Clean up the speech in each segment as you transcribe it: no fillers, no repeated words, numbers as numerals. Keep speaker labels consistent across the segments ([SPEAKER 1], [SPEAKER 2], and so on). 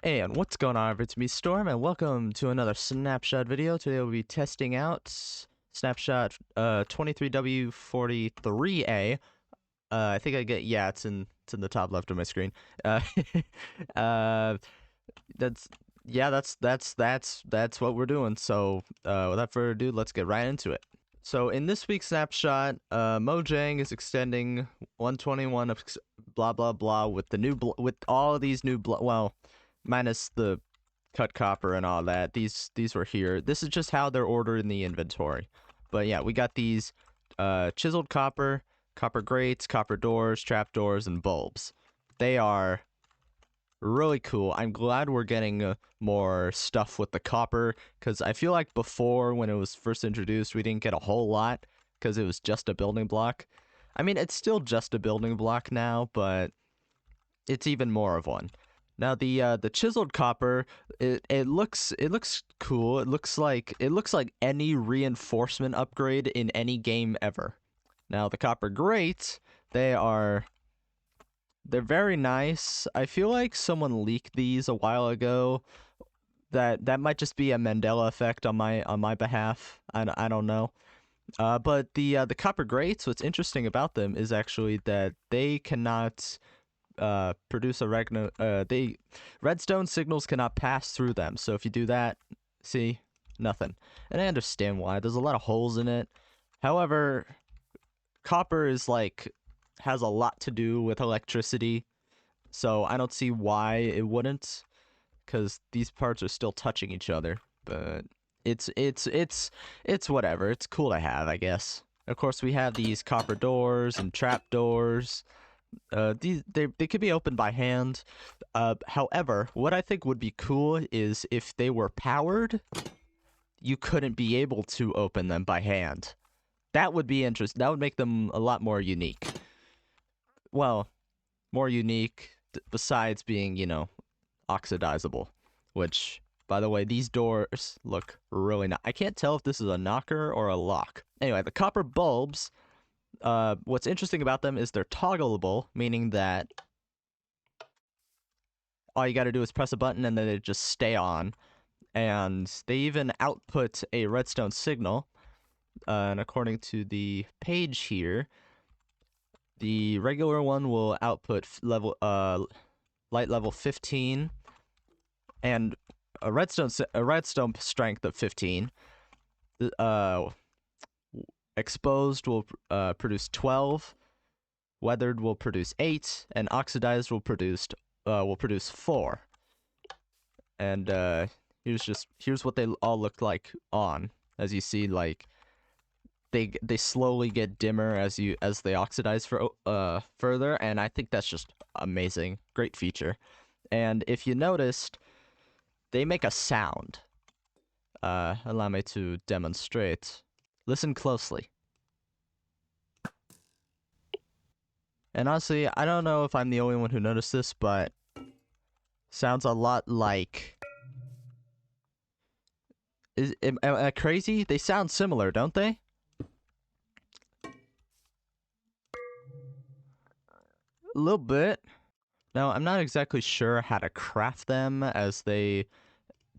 [SPEAKER 1] And what's going on, everyone? It's me, Storm, and welcome to another Snapshot video. Today we'll be testing out Snapshot 23W43A. I think it's in the top left of my screen. Uh, uh, that's that's what we're doing. So without further ado, let's get right into it. So in this week's snapshot, Mojang is extending 121 of blah blah blah with the new with all of these new well, minus the cut copper and all that. These were here. This is just how they're ordered in the inventory. But yeah, we got these chiseled copper, copper grates, copper doors, trap doors, and bulbs. They are really cool. I'm glad we're getting more stuff with the copper, because I feel like before, when it was first introduced, we didn't get a whole lot because it was just a building block. I mean, it's still just a building block now, but it's even more of one. Now the chiseled copper, it looks cool. It looks like any reinforcement upgrade in any game ever. Now the copper grates, they're very nice. I feel like someone leaked these a while ago. That might just be a Mandela effect on my behalf. I don't know. But the copper grates, what's interesting about them is actually that they cannot produce redstone signals cannot pass through them. So if you do that, see, nothing. And I understand why. There's a lot of holes in it. However, copper has a lot to do with electricity, so I don't see why it wouldn't, because these parts are still touching each other. But it's whatever. It's cool to have, I guess. Of course, we have these copper doors and trap doors. They could be opened by hand. However, what I think would be cool is if they were powered, you couldn't be able to open them by hand. That would be interesting. That would make them a lot more unique. Well, more unique besides being, oxidizable. Which, by the way, these doors look really nice. I can't tell if this is a knocker or a lock. Anyway, the copper bulbs, what's interesting about them is they're toggleable, meaning that all you gotta do is press a button and then they just stay on. And they even output a redstone signal. And according to the page here, the regular one will output light level 15 and a redstone strength of 15. Exposed will produce 12, weathered will produce 8, and oxidized will produce 4. And here's what they all look like on. As you see, like they slowly get dimmer as they oxidize further, and I think that's just amazing. Great feature. And if you noticed, they make a sound. Allow me to demonstrate. Listen closely. And honestly, I don't know if I'm the only one who noticed this, but sounds a lot like... Am I crazy? They sound similar, don't they? A little bit. Now, I'm not exactly sure how to craft them, as they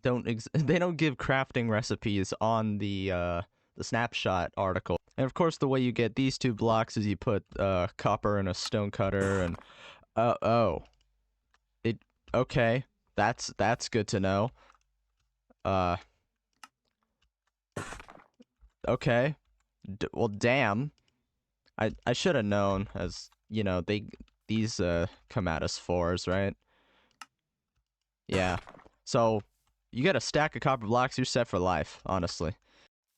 [SPEAKER 1] don't give crafting recipes on the snapshot article. And of course, the way you get these two blocks is you put copper in a stone cutter, and okay, that's good to know. Okay, well, damn. I should have known, as you know, these come out as 4s, right? Yeah. So you get a stack of copper blocks, you're set for life, honestly.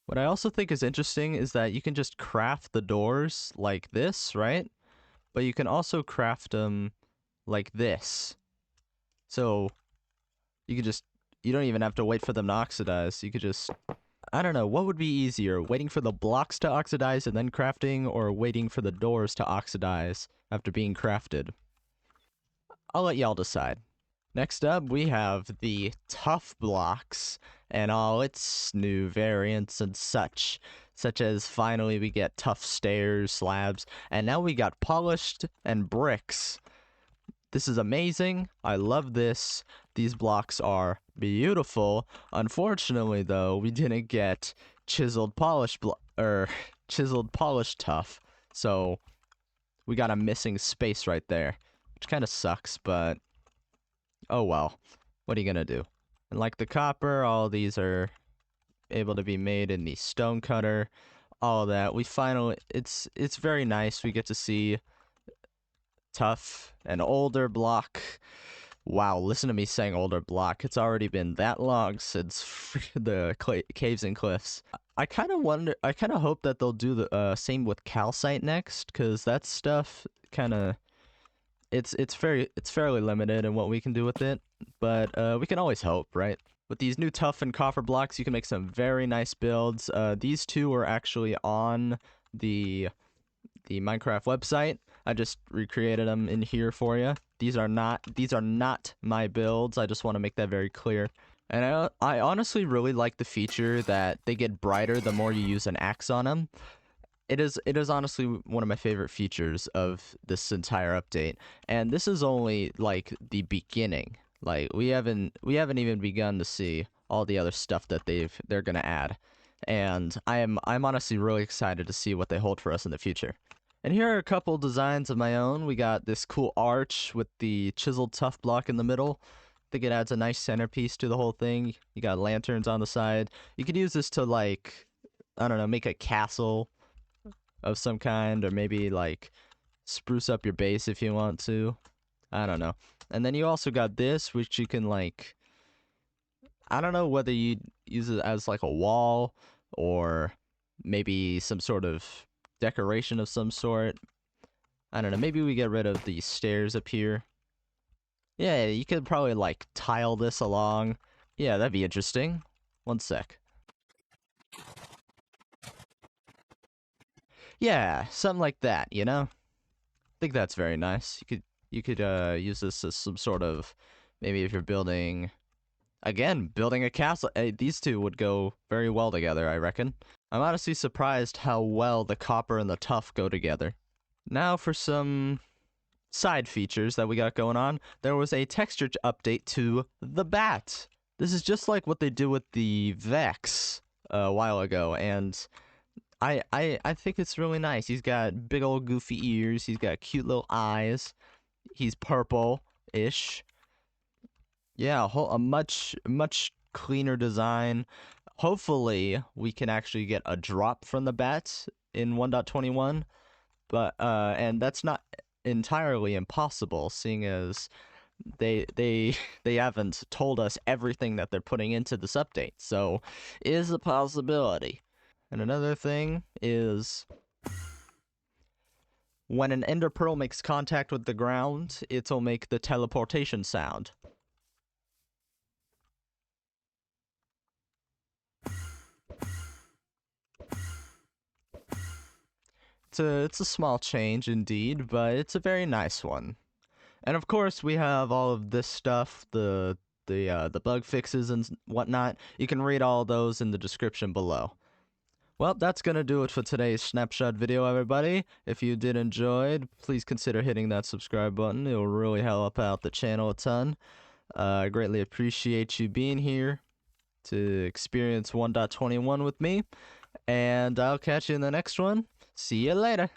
[SPEAKER 1] What I also think is interesting is that you can just craft the doors like this, right? But you can also craft them like this. So you don't even have to wait for them to oxidize. You could just, I don't know, what would be easier? Waiting for the blocks to oxidize and then crafting, or waiting for the doors to oxidize after being crafted? I'll let y'all decide. Next up, we have the tough blocks and all its new variants and such as finally we get tough stairs, slabs, and now we got polished and bricks. This is amazing. I love this. These blocks are beautiful. Unfortunately, though, we didn't get chiseled polish chiseled polish tough. So we got a missing space right there, which kind of sucks, but oh well. What are you gonna do? And like the copper, all these are able to be made in the stone cutter. All of that. We finally, it's very nice. We get to see tough, an older block. Wow, listen to me saying older block. It's already been that long since the caves and cliffs. I kind of hope that they'll do the same with calcite next, because that stuff kind of, it's fairly limited in what we can do with it, but we can always hope, right? With these new tough and copper blocks, you can make some very nice builds. These two are actually on the Minecraft website. I just recreated them in here for you. These are not my builds. I just want to make that very clear. And I honestly really like the feature that they get brighter the more you use an axe on them. It is honestly one of my favorite features of this entire update. And this is only like the beginning. Like we haven't even begun to see all the other stuff that they're gonna add. And I'm honestly really excited to see what they hold for us in the future. And here are a couple designs of my own. We got this cool arch with the chiseled tough block in the middle. I think it adds a nice centerpiece to the whole thing. You got lanterns on the side. You could use this to, like, I don't know, make a castle of some kind, or maybe like spruce up your base if you want to. I don't know. And then you also got this, which you can, like, I don't know whether you use it as like a wall or maybe some sort of decoration of some sort. I don't know, maybe we get rid of the stairs up here. Yeah, you could probably like tile this along. Yeah, that'd be interesting. One sec. Yeah, something like that, you know? I think that's very nice. You could use this as some sort of, maybe if you're building, again, building a castle. These two would go very well together, I reckon. I'm honestly surprised how well the copper and the tough go together. Now for some side features that we got going on. There was a texture update to the bat. This is just like what they did with the Vex a while ago, and I think it's really nice. He's got big old goofy ears. He's got cute little eyes. He's purple-ish. Yeah, a much cleaner design. Hopefully, we can actually get a drop from the bats in 1.21, but and that's not entirely impossible, seeing as they haven't told us everything that they're putting into this update. So, it is a possibility. And another thing is, when an ender pearl makes contact with the ground, it'll make the teleportation sound. It's a small change indeed, but it's a very nice one. And of course, we have all of this stuff, the bug fixes and whatnot. You can read all those in the description below. Well, that's gonna do it for today's snapshot video, everybody. If you did enjoy, please consider hitting that subscribe button. It will really help out the channel a ton. I greatly appreciate you being here to experience 1.21 with me, and I'll catch you in the next one. See you later.